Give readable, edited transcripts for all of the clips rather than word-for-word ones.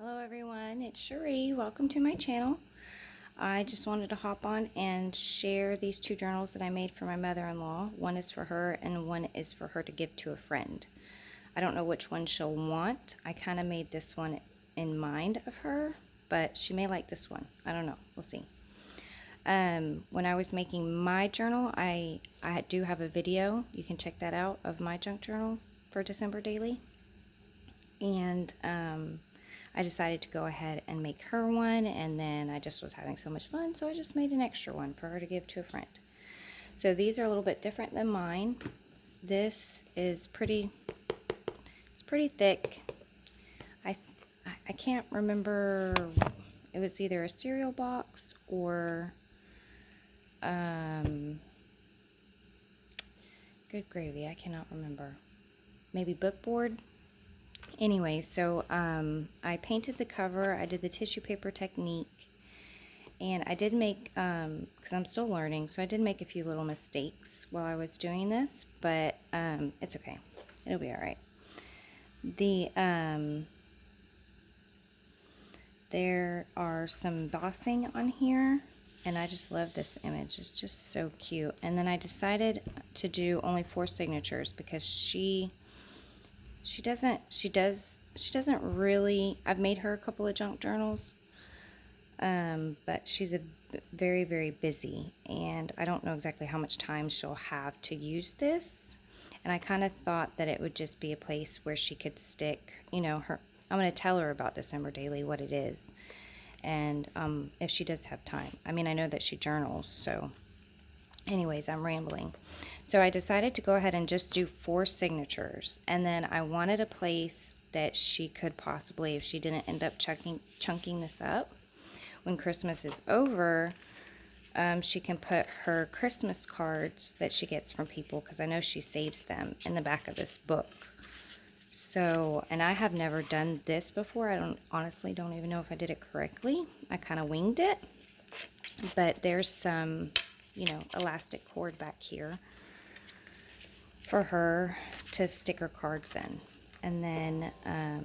Hello everyone, it's Cherie. Welcome to my channel. I just wanted to hop on and share these two journals that I made for my mother-in-law. One is for her and one is for her to give to a friend. I don't know which one she'll want. I kind of made this one in mind of her, but she may like this one. I don't know. We'll see. When I was making my journal, I do have a video. You can check that out of my junk journal for December daily. And I decided to go ahead and make her one, and then I just was having so much fun, so I just made an extra one for her to give to a friend. So these are a little bit different than mine. This is it's pretty thick. I can't remember, it was either a cereal box or good gravy, I cannot remember. Maybe bookboard. Anyway, so I painted the cover, I did the tissue paper technique, and I did make, because I'm still learning, so I did make a few little mistakes while I was doing this, but it's okay. It'll be alright. There are some embossing on here, and I just love this image. It's just so cute. And then I decided to do only 4 signatures because she doesn't really, I've made her a couple of junk journals, but she's very, very busy, and I don't know exactly how much time she'll have to use this, and I kind of thought that it would just be a place where she could stick, you know, I'm going to tell her about December Daily, what it is, and if she does have time. I mean, I know that she journals, so anyways, I'm rambling. So I decided to go ahead and just do 4 signatures, and then I wanted a place that she could possibly, if she didn't end up chunking this up, when Christmas is over, she can put her Christmas cards that she gets from people, because I know she saves them, in the back of this book. So, and I have never done this before. I honestly don't even know if I did it correctly. I kind of winged it, but there's some, you know, elastic cord back here for her to stick her cards in. And then I'll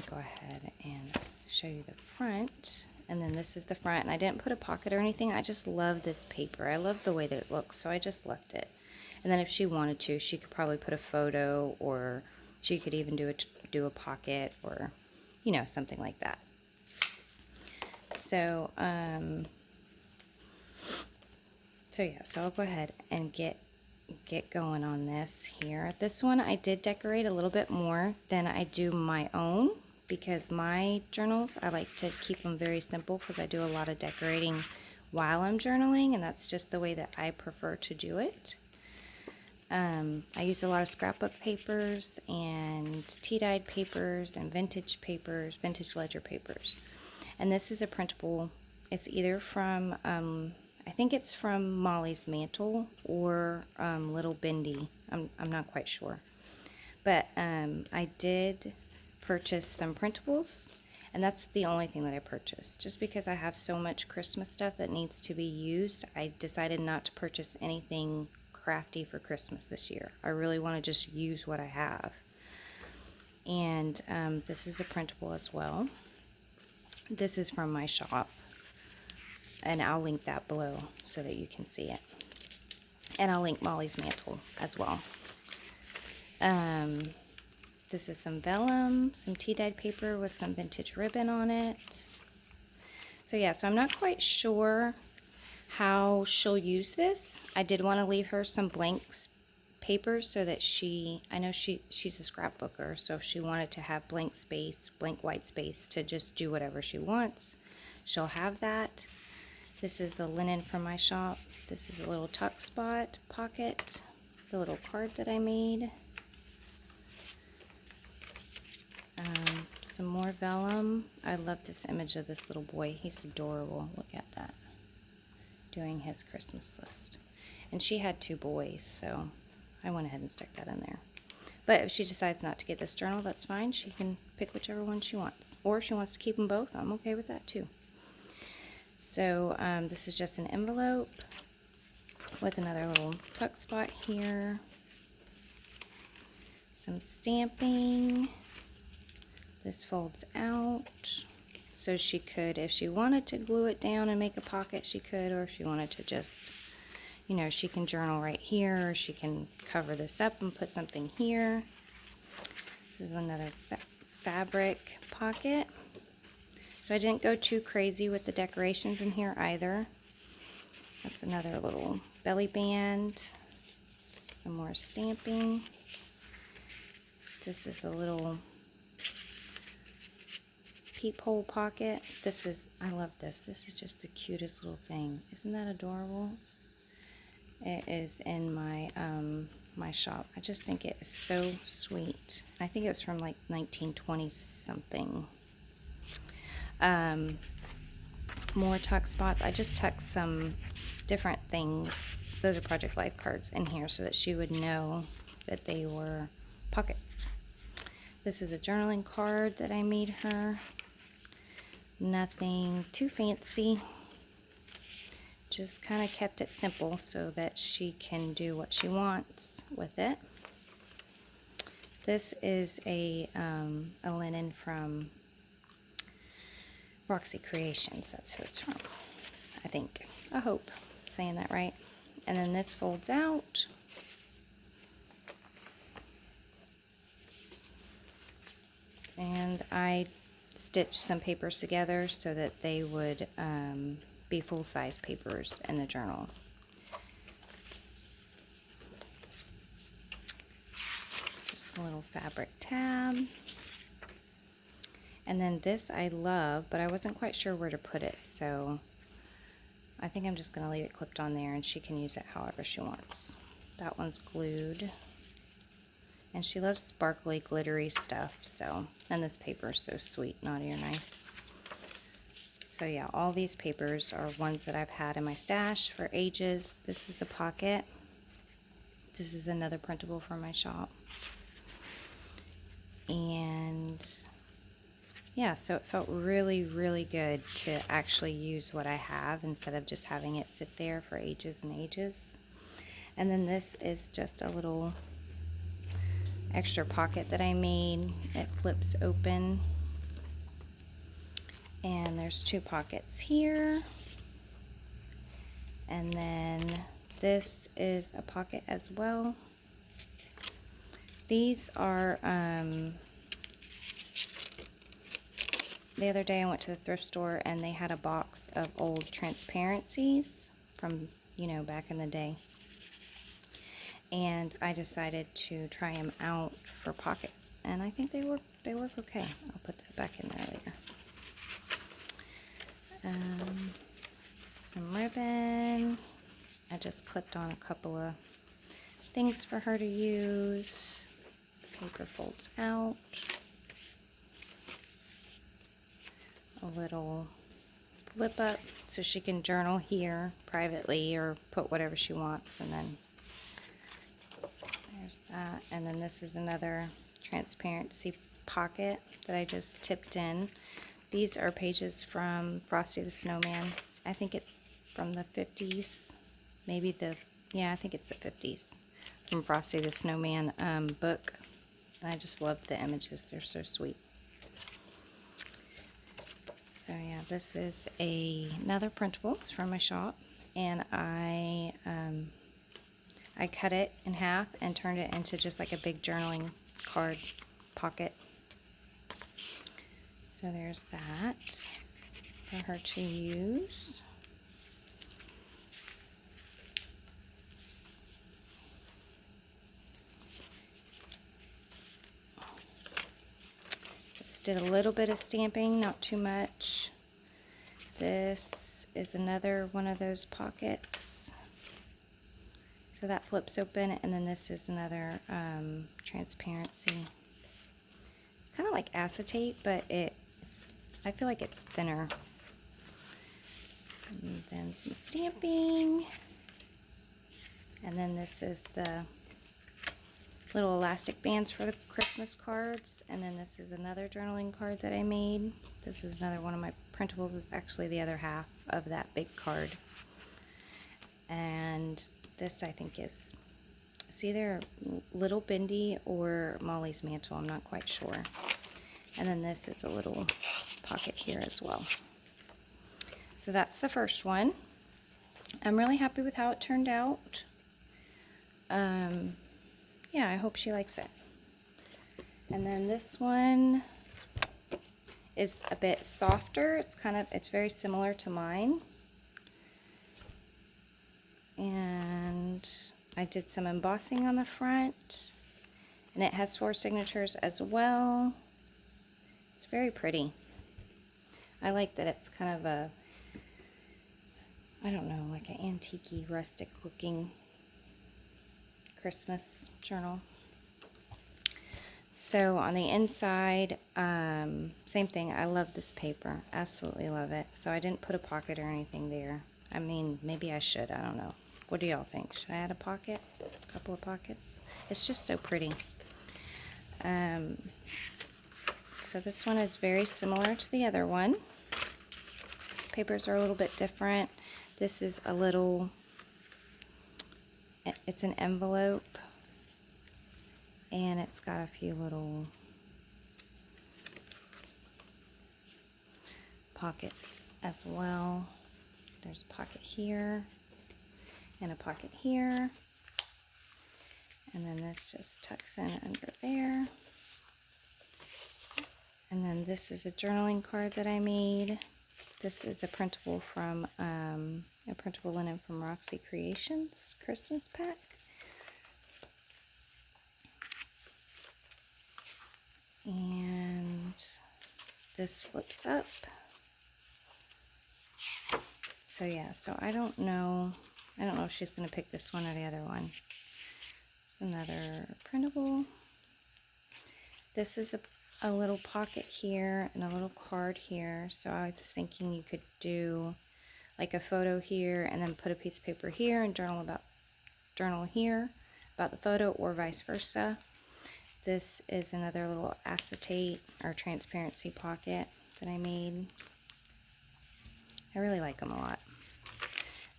go ahead and show you the front. And then this is the front, and I didn't put a pocket or anything. I just love this paper. I love the way that it looks, so I just left it. And then if she wanted to, she could probably put a photo, or she could even do a pocket, or, you know, something like that. So so I'll go ahead and get going on this here. This one I did decorate a little bit more than I do my own, because my journals, I like to keep them very simple, because I do a lot of decorating while I'm journaling, and that's just the way that I prefer to do it. I use a lot of scrapbook papers and tea-dyed papers and vintage papers, vintage ledger papers. And this is a printable. It's either from, I think it's from Molly's Mantel or Little Bandy. I'm not quite sure. But I did purchase some printables, and that's the only thing that I purchased. Just because I have so much Christmas stuff that needs to be used, I decided not to purchase anything crafty for Christmas this year. I really want to just use what I have. And this is a printable as well. This is from my shop, and I'll link that below so that you can see it. And I'll link Molly's Mantel as well. This is some vellum, some tea-dyed paper with some vintage ribbon on it. So yeah, so I'm not quite sure how she'll use this. I did want to leave her some blank papers so that I know she's a scrapbooker, so if she wanted to have blank space, blank white space to just do whatever she wants, she'll have that. This is the linen from my shop. This is a little tuck spot pocket, the little card that I made. Some more vellum. I love this image of this little boy. He's adorable. Look at that. Doing his Christmas list. And she had 2 boys, so I went ahead and stuck that in there. But if she decides not to get this journal, that's fine. She can pick whichever one she wants. Or if she wants to keep them both, I'm okay with that too. So this is just an envelope with another little tuck spot here. Some stamping. This folds out, so she could, if she wanted to glue it down and make a pocket, she could, or if she wanted to just, you know, she can journal right here, or she can cover this up and put something here. This is another fabric pocket. So I didn't go too crazy with the decorations in here either. That's another little belly band. Some more stamping. This is a little peephole pocket. This is, I love this. This is just the cutest little thing. Isn't that adorable? It is in my my shop. I just think it is so sweet. I think it was from like 1920 something. More tuck spots. I just tucked some different things. Those are Project Life cards in here so that she would know that they were pockets. This is a journaling card that I made her. Nothing too fancy. Just kind of kept it simple so that she can do what she wants with it. This is a linen from Roxy Creations. That's who it's from, I think. I hope I'm saying that right. And then this folds out. And I stitched some papers together so that they would be full-size papers in the journal. Just a little fabric tab. And then this I love, but I wasn't quite sure where to put it, so I think I'm just going to leave it clipped on there and she can use it however she wants. That one's glued. And she loves sparkly, glittery stuff, so, and this paper is so sweet, naughty or nice. So yeah, all these papers are ones that I've had in my stash for ages. This is a pocket. This is another printable from my shop. And yeah, so it felt really, really good to actually use what I have instead of just having it sit there for ages and ages. And then this is just a little extra pocket that I made. It flips open. And there's two pockets here. And then this is a pocket as well. These are, the other day I went to the thrift store and they had a box of old transparencies from, you know, back in the day. And I decided to try them out for pockets. And I think they work okay. I'll put that back in there later. Some ribbon. I just clipped on a couple of things for her to use. The paper folds out. A little flip up so she can journal here privately or put whatever she wants. And then there's that. And then this is another transparency pocket that I just tipped in. These are pages from Frosty the Snowman. I think it's from the 50s. Maybe the, yeah, I think it's the 50s. From Frosty the Snowman book. And I just love the images. They're so sweet. So yeah, this is another printable. It's from my shop. And I cut it in half and turned it into just like a big journaling card pocket. So there's that for her to use. Just did a little bit of stamping, not too much. This is another one of those pockets. So that flips open, and then this is another transparency. It's kind of like acetate, but I feel like it's thinner. And then some stamping. And then this is the little elastic bands for the Christmas cards. And then this is another journaling card that I made. This is another one of my printables. It's actually the other half of that big card. And this I think is, it's either Little Bandy or Molly's Mantel. I'm not quite sure. And then this is a little pocket here as well. So that's the first one. I'm really happy with how it turned out. Yeah, I hope she likes it. And then this one is a bit softer. It's very similar to mine. And I did some embossing on the front. And it has 4 signatures as well. It's very pretty. I like that it's kind of a, I don't know, like an antique-y, rustic looking Christmas journal. So on the inside, same thing. I love this paper. Absolutely love it. So I didn't put a pocket or anything there. I mean, maybe I should. I don't know. What do y'all think? Should I add a pocket? A couple of pockets? It's just so pretty. So this one is very similar to the other one. Papers are a little bit different. This is a little, it's an envelope. And it's got a few little pockets as well. There's a pocket here and a pocket here. And then this just tucks in under there. And then this is a journaling card that I made. This is a printable from a printable linen from Roxy Creations Christmas pack. And this flips up. So yeah, so I don't know if she's going to pick this one or the other one. Another printable. This is a little pocket here and a little card here. So I was thinking you could do like a photo here and then put a piece of paper here and journal here about the photo, or vice versa. This is another little acetate or transparency pocket that I made. I really like them a lot.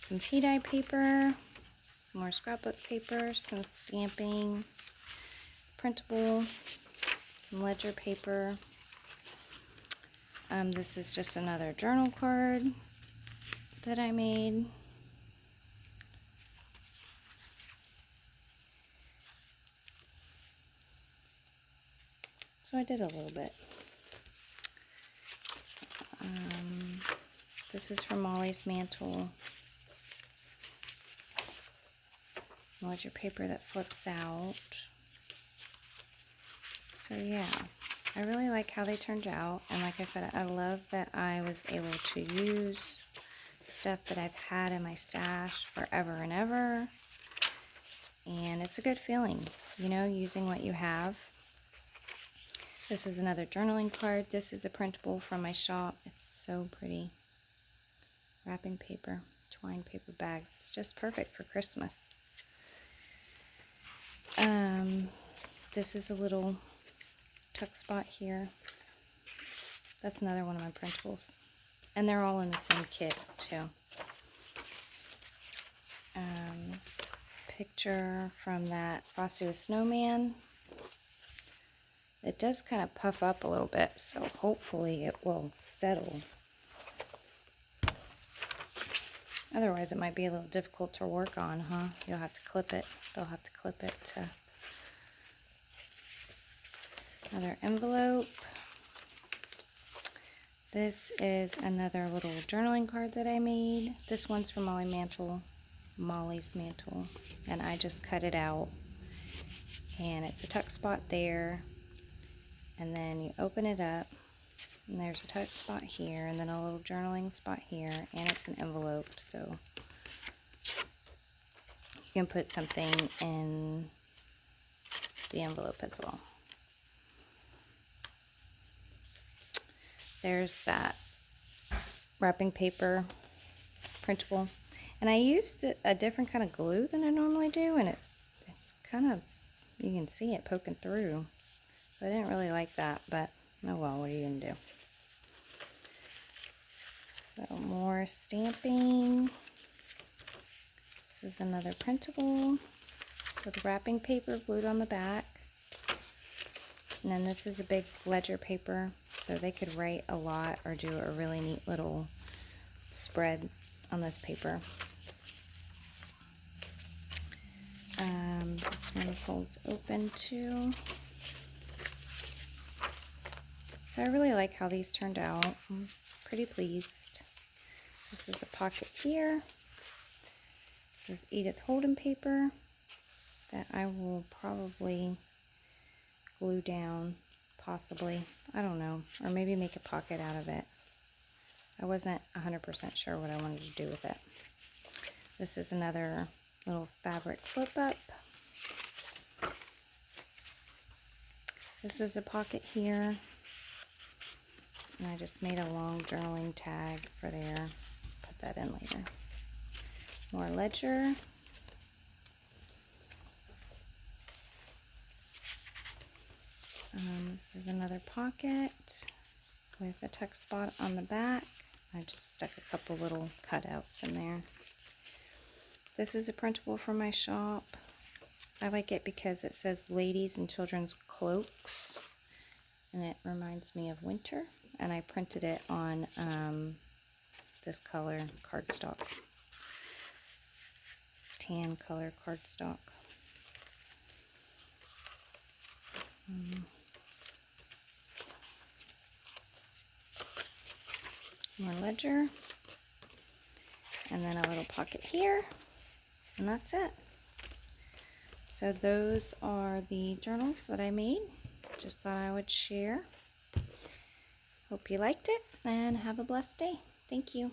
Some tea dye paper, some more scrapbook paper, some stamping, printable, some ledger paper. This is just another journal card that I made. So I did a little bit. This is from Molly's Mantel. Ledger paper that flips out. So yeah, I really like how they turned out. And like I said, I love that I was able to use stuff that I've had in my stash forever and ever. And it's a good feeling, you know, using what you have. This is another journaling card. This is a printable from my shop. It's so pretty. Wrapping paper, twine paper bags. It's just perfect for Christmas. This is a little tuck spot here. That's another one of my printables. And they're all in the same kit too. Picture from that Frosty the Snowman. It does kind of puff up a little bit, so hopefully it will settle. Otherwise it might be a little difficult to work on, huh? You'll have to clip it. They'll have to clip it to another envelope. This is another little journaling card that I made. This one's from Molly's Mantel, and I just cut it out. And it's a tuck spot there, and then you open it up, and there's a tuck spot here, and then a little journaling spot here, and it's an envelope, so you can put something in the envelope as well. There's that wrapping paper printable, and I used a different kind of glue than I normally do, and it's kind of, you can see it poking through. So I didn't really like that, but oh well, what are you gonna do? So more stamping. This is another printable with wrapping paper glued on the back. And then this is a big ledger paper, so they could write a lot or do a really neat little spread on this paper. This one folds open too. So I really like how these turned out. I'm pretty pleased. This is a pocket here. This is Edith Holden paper that I will probably glue down, possibly. I don't know. Or maybe make a pocket out of it. I wasn't 100% sure what I wanted to do with it. This is another little fabric flip up. This is a pocket here. And I just made a long journaling tag for there. Put that in later. More ledger. This is another pocket with a tuck spot on the back. I just stuck a couple little cutouts in there. This is a printable from my shop. I like it because it says ladies and children's cloaks, and it reminds me of winter. And I printed it on this color cardstock, tan color cardstock. More ledger, and then a little pocket here, and that's it. So those are the journals that I made. Just thought I would share. Hope you liked it, and have a blessed day. Thank you.